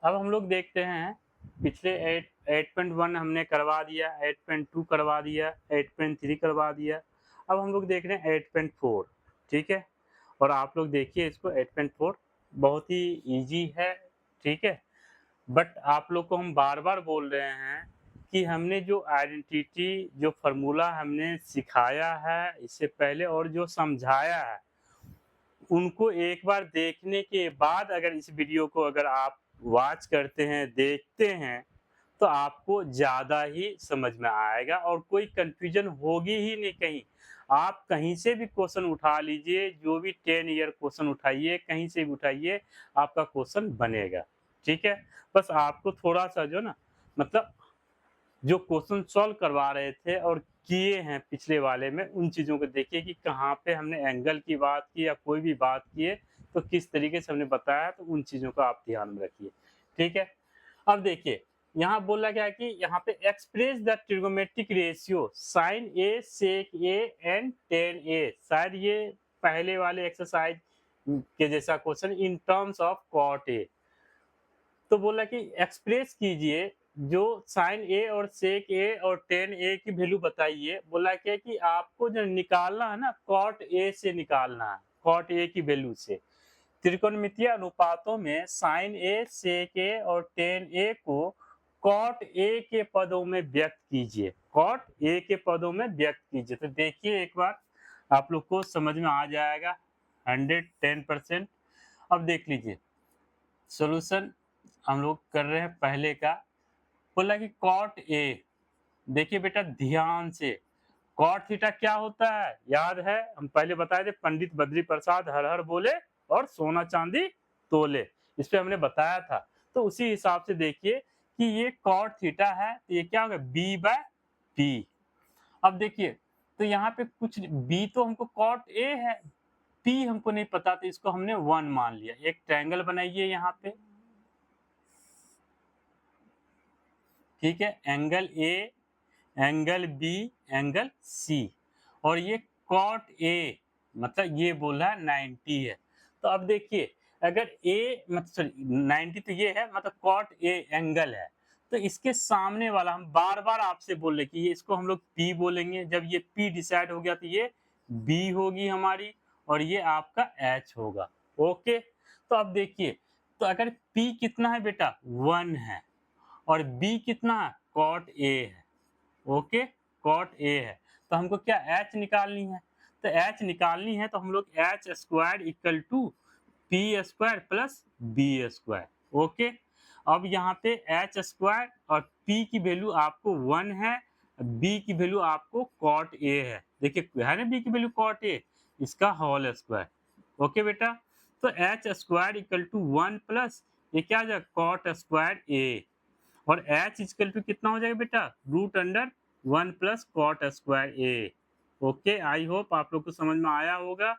अब हम लोग देखते हैं पिछले 8.1 हमने करवा दिया, 8.2 करवा दिया, 8.3 करवा दिया। अब हम लोग देख रहे हैं 8.4। ठीक है, और आप लोग देखिए इसको 8.4 बहुत ही इजी है। ठीक है, बट आप लोग को हम बार बार बोल रहे हैं कि हमने जो आइडेंटिटी जो फार्मूला हमने सिखाया है इससे पहले और जो समझाया है उनको एक बार देखने के बाद अगर इस वीडियो को अगर आप वॉच करते हैं, देखते हैं, तो आपको ज़्यादा ही समझ में आएगा और कोई कन्फ्यूजन होगी ही नहीं कहीं। आप कहीं से भी क्वेश्चन उठा लीजिए, जो भी 10 ईयर क्वेश्चन उठाइए, कहीं से भी उठाइए, आपका क्वेश्चन बनेगा। ठीक है? बस आपको थोड़ा-सा जो ना मतलब जो क्वेश्चन सॉल्व करवा रहे थे और किए हैं पिछले वाले में, उन चीज़ों को देखिए कि कहाँ पे हमने एंगल की बात की या कोई भी बात की है, तो किस तरीके से हमने बताया, तो उन चीज़ों को आप ध्यान में रखिए। ठीक है? अब देखिए, यहाँ बोला गया है कि यहाँ पे express the trigonometric ratio sine A, sec A and tan A. शायद ये पहले वाले एक्सरसाइज के जैसा question in terms of cot A. तो बोला कि एक्सप्रेस कीजिए जो साइन ए और सेक ए और टेन ए की वैल्यू बताइए। बोला क्या कि आपको जो निकालना है ना कॉट ए से निकालना है, कॉट ए की वैल्यू से। त्रिकोणमितीय अनुपातों में साइन ए, सेक ए और टेन ए को कॉट ए के पदों में व्यक्त कीजिए, कॉट ए के पदों में व्यक्त कीजिए। तो देखिए एक बार आप लोग को समझ में आ जाएगा 110%। अब देख लीजिए सॉल्यूशन हम लोग कर रहे हैं पहले का। बोला कि कॉट ए, देखिए बेटा ध्यान से, कॉट थीटा क्या होता है याद है, हम पहले बताए थे पंडित बद्री प्रसाद हर हर बोले और सोना चांदी तोले, इस पे हमने बताया था। तो उसी हिसाब से देखिए कि ये कॉट थीटा है, तो ये क्या होगा बी बाय पी। अब देखिए तो यहाँ पे कुछ बी तो हमको कॉट ए है, पी हमको नहीं पता, तो इसको हमने 1 मान लिया। एक ट्रायंगल बनाइए यहाँ पे। ठीक है, angle A, angle B, angle C, और ये कॉट ए मतलब ये बोल रहा है 90 है। तो अब देखिए अगर ए मतलब सॉरी 90 तो ये है, मतलब कॉट ए एंगल है, तो इसके सामने वाला हम बार बार आपसे बोल रहे कि ये इसको हम लोग पी बोलेंगे। जब ये पी डिसाइड हो गया तो ये बी होगी हमारी और ये आपका एच होगा। ओके, तो अब देखिए तो अगर पी कितना है बेटा 1 है और बी कितना है कॉट ए है। ओके, कॉट ए है, तो हमको क्या एच निकालनी है। तो एच निकालनी है तो हम लोग H square equal to P square plus B square. Okay, अब यहाँ पे एच स्क्वायर और पी की वैल्यू आपको 1 है, बी की वैल्यू आपको कॉट ए है। देखिए है ना बी की वैल्यू कॉट ए, इसका होल स्क्वायर। ओके बेटा, तो H square equal to 1 plus ये क्या आ जाएगा कॉट स्क्वायर ए, और एच इक्वल टू कितना हो जाएगा बेटा root under 1 plus cot square A. Okay, I hope आप लोग को समझ में आया होगा।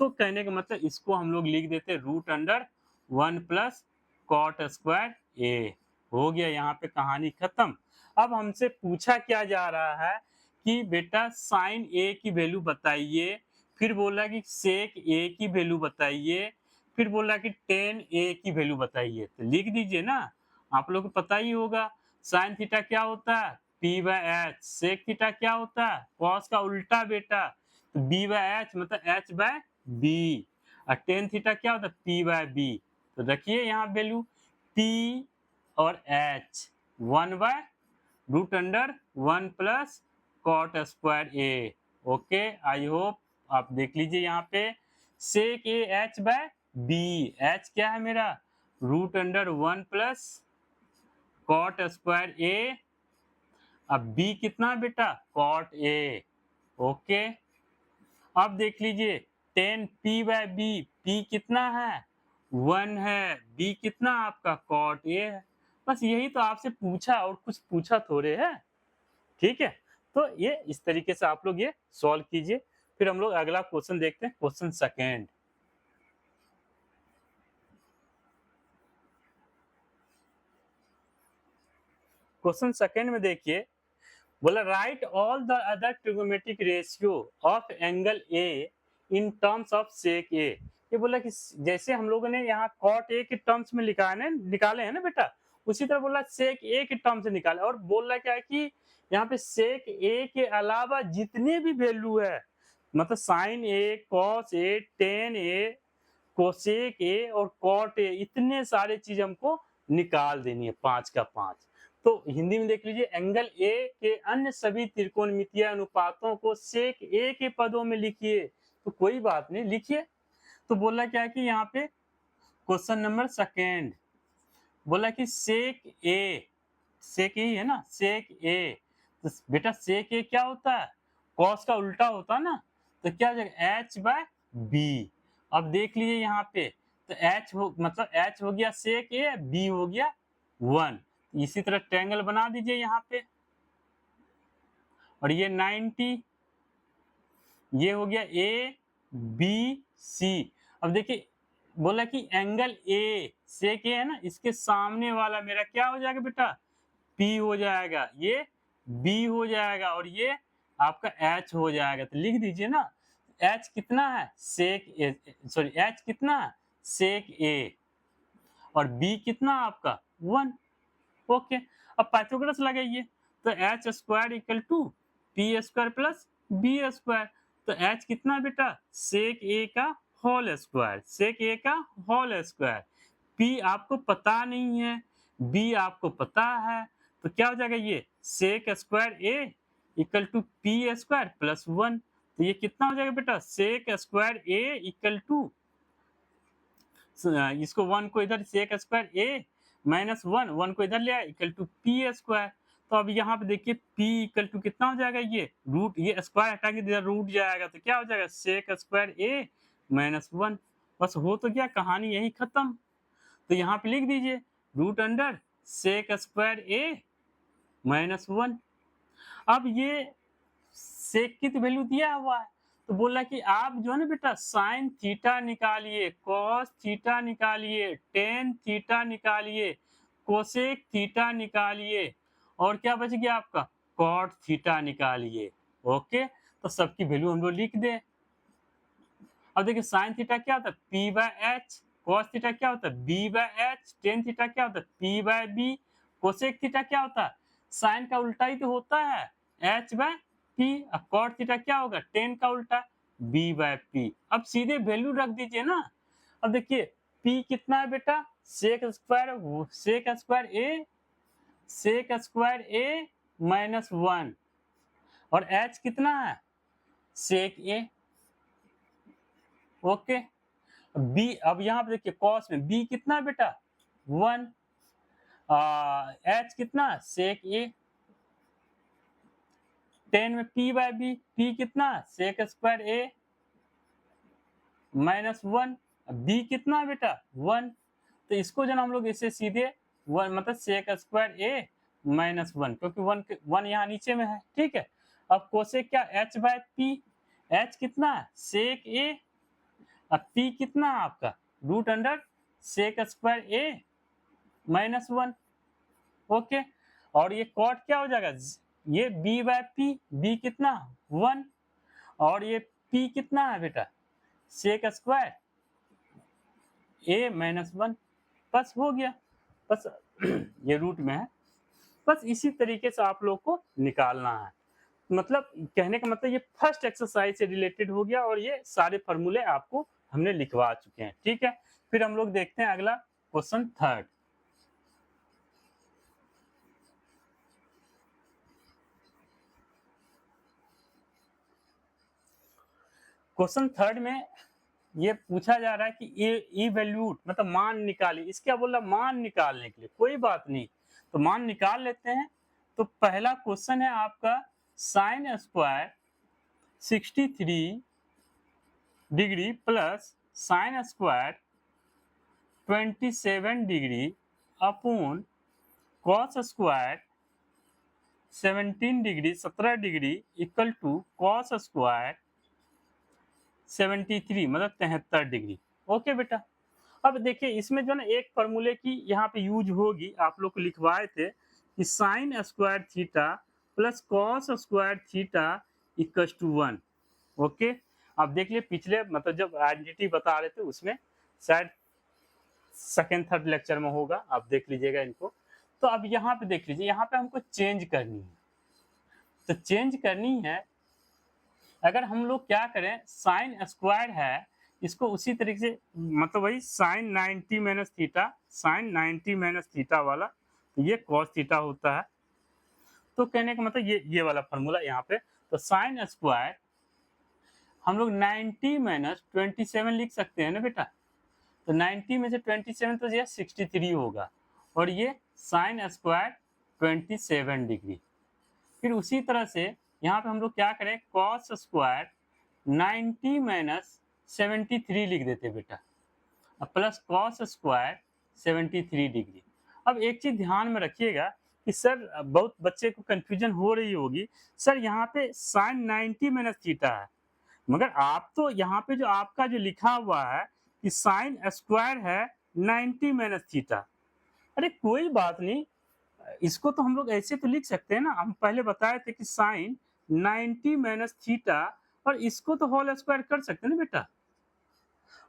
तो कहने का मतलब इसको हम लोग लिख देते root under 1 plus cot square A. हो गया, यहाँ पे कहानी खत्म। अब हमसे पूछा क्या जा रहा है कि बेटा साइन ए की वैल्यू बताइए, फिर बोला कि सेक ए की वैल्यू बताइए, फिर बोला कि टेन ए की वैल्यू बताइए। तो लिख दीजिए ना, आप लोग को पता ही होगा साइन थीटा क्या होता है P by H, sec theta क्या होता है कॉस का उल्टा बेटा, तो बी बाय एच मतलब एच बाय बी, और टेन थीटा क्या होता है पी बाय बी। तो रखिए यहाँ वैल्यू पी और H 1 by root under 1 plus cot square A. Okay, I hope आप देख लीजिए यहाँ पे sec A H by B, H क्या है मेरा root under 1 plus cot square ए, अब बी कितना है बेटा कॉट ए। ओके, अब देख लीजिए tan P by B, P कितना है 1 है, बी कितना आपका कॉट ए है। बस यही तो आपसे पूछा और कुछ पूछा थोड़े है। ठीक है, तो ये इस तरीके से आप लोग ये सॉल्व कीजिए। फिर हम लोग अगला क्वेश्चन देखते हैं, क्वेश्चन सेकेंड। क्वेश्चन सेकेंड में देखिए बोला right all the other trigonometric ratio of angle A in terms of sec A. ये बोला कि जैसे हम लोगों ने यहाँ कॉट ए के टर्म्स में निकाले हैं ना बेटा, उसी तरह बोला सेक ए के टर्म से निकाले। और बोल रहा क्या है कि यहाँ पे सेक ए के अलावा जितने भी वैल्यू है, मतलब sine A, cos A, tan A, cosec A और कॉट ए, इतने सारे चीज हमको निकाल देनी है 5 का 5। तो हिंदी में देख लीजिए, एंगल ए के अन्य सभी त्रिकोणमितीय अनुपातों को सेक ए के पदों में लिखिए। तो कोई बात नहीं, लिखिए। तो बोला क्या है कि यहाँ पे क्वेश्चन नंबर सेकेंड बोला कि सेक ए है ना, सेक ए। तो बेटा सेक ए क्या होता है, कॉस का उल्टा होता है ना, तो क्या हो जाएगा एच बाय बी। अब देख लीजिए यहाँ पे, तो मतलब एच हो गया सेक ए, बी हो गया 1। इसी तरह ट्रायंगल बना दीजिए यहाँ पे, और ये 90, ये हो गया ए बी सी। अब देखिए बोला कि एंगल ए सेक ए है ना, इसके सामने वाला मेरा क्या हो जाएगा बेटा, पी हो जाएगा, ये बी हो जाएगा, और ये आपका एच हो जाएगा। तो लिख दीजिए ना, एच कितना है सेक ए, सॉरी एच कितना है सेक ए, और बी कितना आपका 1। ओके, अब पाइथागोरस लगाइए, तो H square equal to P square plus B square. तो एच कितना है बेटा, सेक ए का होल स्क्वायर, सेक ए का होल स्क्वायर। पी आपको पता नहीं है, बी आपको पता है, तो क्या हो जाएगा ये sec square A equal to P square plus 1। तो ये कितना हो जाएगा बेटा, sec square A equal to, इसको 1 को इधर सेक स्क्वायर ए माइनस 1 को इधर ले आए इक्वल टू पी स्क्वायर। तो अब यहाँ पे देखिए p इक्वल टू कितना हो जाएगा, ये रूट, ये स्क्वायर हटा के इधर रूट जाएगा, तो क्या हो जाएगा सेक स्क्वायर ए माइनस 1। बस हो तो क्या, कहानी यही खत्म। तो यहाँ पे लिख दीजिए रूट अंडर सेक स्क्वायर ए माइनस 1। अब ये सेक की तो वैल्यू दिया हुआ है, तो बोला कि आप जो है ना बेटा साइन थीटा निकालिए, कॉस थीटा निकालिए, टेन थीटा निकालिए, कोसेक थीटा निकालिए, और क्या बच गया आपका कॉट थीटा निकालिए। ओके, तो सबकी वैल्यू हम लोग लिख दे। अब देखिए साइन थीटा क्या होता है P by H, cos theta क्या होता है B by H, tan theta क्या होता है P by B, cosec theta क्या होता है साइन का उल्टा ही तो होता है एच बाय पी। अब कॉट थीटा क्या होगा टेन का उल्टा बी बाय पी। अब सीधे वैल्यू रख दीजिए ना। अब देखिए पी कितना है बेटा सेक स्क्वायर ए, सेक स्क्वायर ए माइनस 1, और एच कितना है सेक ए। ओके, बी, अब यहाँ पे देखिए कॉस में बी कितना है बेटा 1, एच कितना सेक ए, 10 में पी बाय बी, पी कितना सेक स्क्वायर ए माइनस 1, बी कितना बेटा 1। तो इसको जो हम लोग इसे सीधे 1 मतलब सेक स्क्वायर ए माइनस 1, क्योंकि 1 यहाँ नीचे में है, ठीक है। अब कोसेक क्या एच बाय पी, एच कितना सेक ए, अब पी कितना आपका रूट अंडर सेक स्क्वायर ए माइनस 1। ओके, और ये कॉट क्या हो जाएगा ये बी बाय पी, बी कितना 1, और ये पी कितना है बेटा सेक स्क्वायर ए माइनस 1। बस हो गया, बस ये रूट में है। बस इसी तरीके से आप लोग को निकालना है। मतलब कहने का मतलब ये फर्स्ट एक्सरसाइज से रिलेटेड हो गया, और ये सारे फॉर्मूले आपको हमने लिखवा चुके हैं, ठीक है। फिर हम लोग देखते हैं अगला क्वेश्चन थर्ड। क्वेश्चन थर्ड में ये पूछा जा रहा है कि इवैल्यूट मतलब मान निकालिए। इसका बोला मान निकालने के लिए, कोई बात नहीं, तो मान निकाल लेते हैं। तो पहला क्वेश्चन है आपका sine square 63 degree plus sine square 27 degree upon cos square 17 degree equal to cos square 73 मतलब 73 डिग्री। ओके बेटा, अब देखिए इसमें जो ना एक फॉर्मूले की यहाँ पे यूज होगी, आप लोग को लिखवाए थे कि sine square theta plus cos square theta equal to 1। Okay, आप देख लिए पिछले मतलब जब आइडेंटिटी बता रहे थे उसमें शायद सेकेंड थर्ड लेक्चर में होगा, आप देख लीजिएगा इनको। तो अब यहाँ पे देख लीजिए, यहाँ पे हमको चेंज करनी है। तो चेंज करनी है, अगर हम लोग क्या करें, साइन स्क्वायर है, इसको उसी तरीके से मतलब वही sine 90 minus theta, sine 90 minus theta वाला, तो ये कॉस थीटा होता है। तो कहने का मतलब ये वाला फॉर्मूला यहाँ पे, तो साइन स्क्वायर हम लोग 90 माइनस 27 लिख सकते हैं ना बेटा। तो 90 में से 27 तो ये 63 होगा, और ये साइन स्क्वायर 27 डिग्री। फिर उसी तरह से यहाँ पे हम लोग क्या करें, कॉस स्क्वायर 90 माइनस 73 लिख देते बेटा, प्लस कॉस स्क्वायर 73 डिग्री। अब एक चीज ध्यान में रखिएगा कि सर बहुत बच्चे को कंफ्यूजन हो रही होगी, सर यहाँ पे साइन 90 माइनस थीटा है, मगर आप तो यहाँ पे जो आपका जो लिखा हुआ है कि साइन स्क्वायर है 90 माइनस थीटा। अरे कोई बात नहीं, इसको तो हम लोग ऐसे तो लिख सकते हैं ना, हम पहले बताए थे कि साइन 90 माइनस थीटा, और इसको तो होल स्क्वायर कर सकते हैं ना बेटा।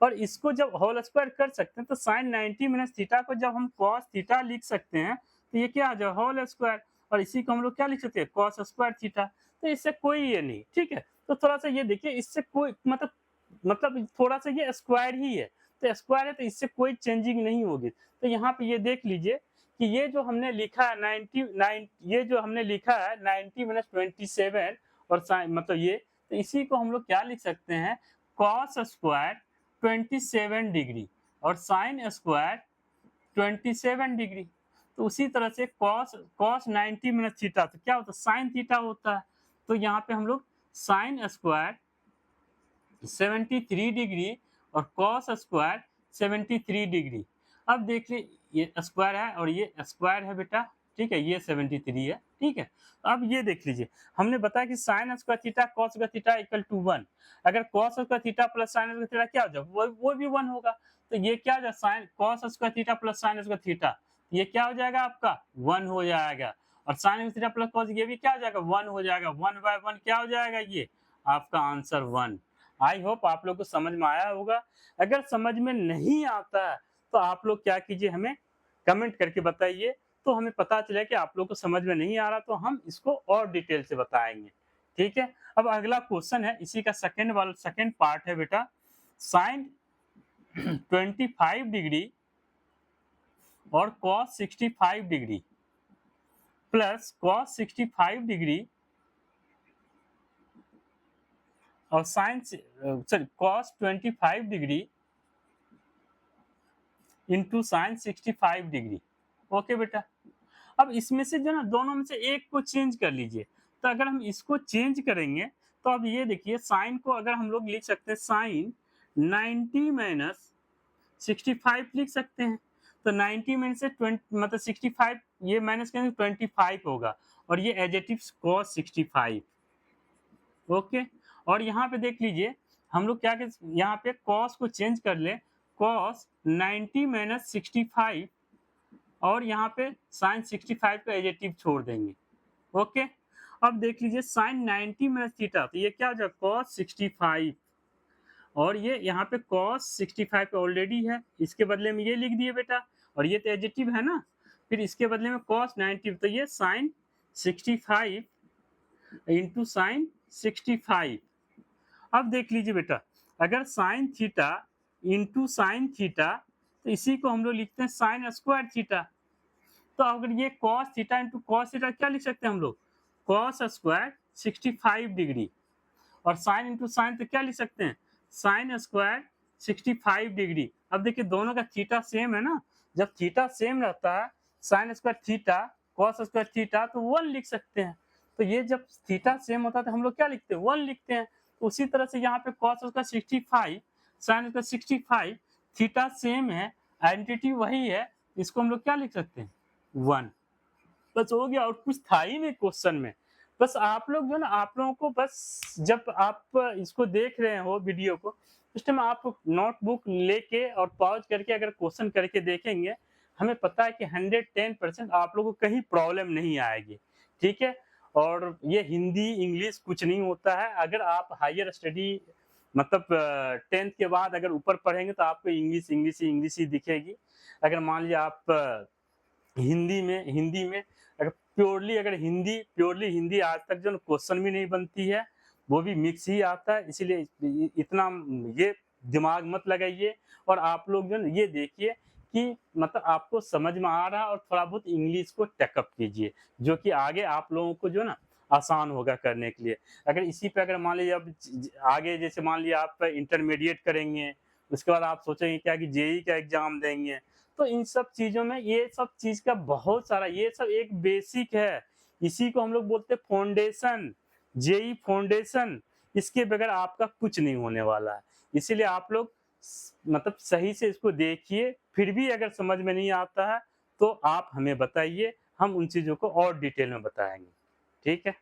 और इसको जब होल स्क्वायर कर सकते हैं तो साइन 90 माइनस थीटा को जब हम कॉस थीटा लिख सकते हैं तो ये क्या आ जाए, होल स्क्वायर, और इसी को हम लोग क्या लिख सकते हैं, कॉस स्क्वायर थीटा। तो इससे कोई ये नहीं, ठीक है। तो थोड़ा सा ये देखिए, इससे कोई मतलब थोड़ा सा ये स्क्वायर ही है, तो स्क्वायर है तो इससे कोई चेंजिंग नहीं होगी। तो यहाँ पे ये देख लीजिए कि ये जो हमने लिखा है 99, ये जो हमने लिखा है 90 माइनस 27 और मतलब ये, तो इसी को हम लोग क्या लिख सकते हैं, कॉस स्क्वायर 27 डिग्री और साइन स्क्वायर 27 डिग्री। तो उसी तरह से कॉस 90 माइनस थीटा तो क्या होता है, साइन थीटा होता है। तो यहाँ पे हम लोग साइन स्क्वायर 73 डिग्री और कॉस स्क्वायर 73 डिग्री। अब देख लीजिए ये स्क्वायर है और ये स्क्वायर है बेटा, ठीक है, ये 73 है, ठीक है। अब ये देख लीजिए, हमने बताया कि sine square theta cos square theta equal to 1। अगर cos square theta plus sine square theta क्या हो जाए, वो भी 1 होगा। तो ये क्या हो जाए, sine cos square theta plus sine square theta, ये क्या हो जाएगा आपका 1 हो जाएगा। और साइन थीटा प्लस कॉस ये भी क्या हो जाएगा 1 हो जाएगा, 1/1 क्या हो जाएगा, ये आपका आंसर 1। आई होप आप लोग को समझ में आया होगा। अगर समझ में नहीं आता है तो आप लोग क्या कीजिए, हमें कमेंट करके बताइए, तो हमें पता चले कि आप लोग को समझ में नहीं आ रहा, तो हम इसको और डिटेल से बताएंगे, ठीक है। अब अगला क्वेश्चन है, इसी का सेकंड पार्ट है बेटा, साइन 25 डिग्री और cos 65 degree plus cos 65 degree और sine sorry cos 25 degree into sine 65 degree. Okay बेटा, अब इसमें से जो ना दोनों में से एक को चेंज कर लीजिए। तो अगर हम इसको चेंज करेंगे तो अब ये देखिए, साइन को अगर हम लोग लिख सकते हैं साइन 90 माइनस 65 लिख सकते हैं। तो 90 में से 20 मतलब 65 ये माइनस करेंगे 25 होगा, और ये एडजेटिव कॉस 65। ओके, और यहाँ पे देख लीजिए हम लोग क्या यहाँ पे कॉस को चेंज कर ले, कॉस 90 माइनस 65 और यहाँ पे साइन 65 का एडजेटिव छोड़ देंगे। ओके, अब देख लीजिए साइन 90 माइनस थीटा, तो ये क्या हो जाएगा कॉस 65, और ये यहाँ पे कॉस 65 ऑलरेडी है, इसके बदले में ये लिख दिए बेटा, और ये तो एडजेटिव है ना, फिर इसके बदले में कॉस 90, तो ये साइन 65 इंटू साइन 65। अब देख लीजिए बेटा, अगर sine theta into sine theta, तो इसी को हम लोग लिखते हैं साइन स्क्वायर थीटा। तो अगर ये cos theta into cos theta क्या लिख सकते हैं हम लोग, कॉस स्क्वायर 65 डिग्री, और साइन इंटू साइन तो क्या लिख सकते हैं, साइन स्क्वायर 65 डिग्री। अब देखिए दोनों का थीटा सेम है ना, जब थीटा सेम रहता है, sign square theta cos square theta, तो 1 लिख सकते हैं। तो ये जब थीटा सेम होता है तो हम लोग क्या लिखते हैं, 1 लिखते हैं। उसी तरह से यहाँ पे cos square 65 sine square 65, theta same है, आइडेंटिटी वही है, इसको हम लोग क्या लिख सकते हैं 1। बस हो गया, और कुछ था ही नहीं क्वेश्चन में। बस आप लोग जो ना, आप लोगों को बस जब आप इसको देख रहे हो वीडियो को, उस टाइम आप नोटबुक लेके और पॉज करके अगर क्वेश्चन करके देखेंगे, हमें पता है कि 110% आप लोगों को कहीं प्रॉब्लम नहीं आएगी, ठीक है। और ये हिंदी इंग्लिश कुछ नहीं होता है, अगर आप हायर स्टडी मतलब 10th के बाद अगर ऊपर पढ़ेंगे तो आपको इंग्लिश ही दिखेगी। अगर मान लीजिए आप हिंदी में अगर प्योरली हिंदी आज तक जो क्वेश्चन भी नहीं बनती है, वो भी मिक्स ही आता है। इसीलिए इतना ये दिमाग मत लगाइए और आप लोग जो है ना ये देखिए कि मतलब आपको समझ में आ रहा है और थोड़ा बहुत इंग्लिश को टेकअप कीजिए, जो कि आगे आप लोगों को जो है ना आसान होगा करने के लिए। अगर इसी पे अगर मान लीजिए अब आगे जैसे मान लिया आप इंटरमीडिएट करेंगे, उसके बाद आप सोचेंगे क्या कि जेईई का एग्ज़ाम देंगे, तो इन सब चीज़ों में ये सब चीज़ का बहुत सारा ये सब एक बेसिक है। इसी को हम लोग बोलते हैं फाउंडेशन, जेईई फाउंडेशन। इसके बगैर आपका कुछ नहीं होने वाला है। इसीलिए आप लोग मतलब सही से इसको देखिए, फिर भी अगर समझ में नहीं आता है, तो आप हमें बताइए, हम उन चीज़ों को और डिटेल में बताएँगे। ठीक है?